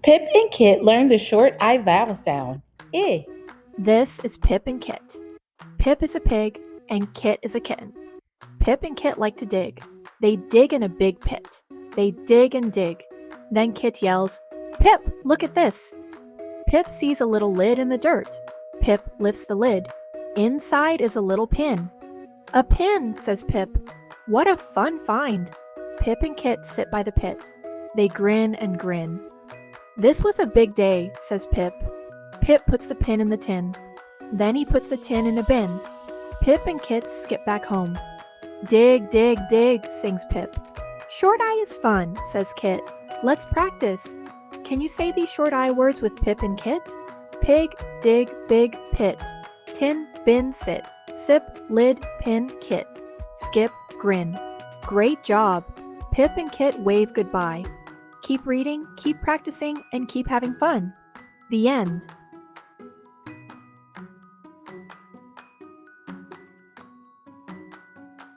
Pip and Kit learned the short I vowel sound. I. This is Pip and Kit. Pip is a pig and Kit is a kitten. Pip and Kit like to dig. They dig in a big pit. They dig and dig. Then Kit yells, "Pip, look at this!" Pip sees a little lid in the dirt. Pip lifts the lid. Inside is a little pin. "A pin," says Pip. "What a fun find!" Pip and Kit sit by the pit. They grin and grin. "This was a big day," says Pip. Pip puts the pin in the tin. Then he puts the tin in a bin. Pip and Kit skip back home. "Dig, dig, dig," sings Pip. "Short I is fun," says Kit. "Let's practice. Can you say these short I words with Pip and Kit? Pig, dig, big, pit. Tin, bin, sit. Sip, lid, pin, kit. Skip, grin. Great job. Pip and Kit wave goodbye. Keep reading, keep practicing, and keep having fun. The end.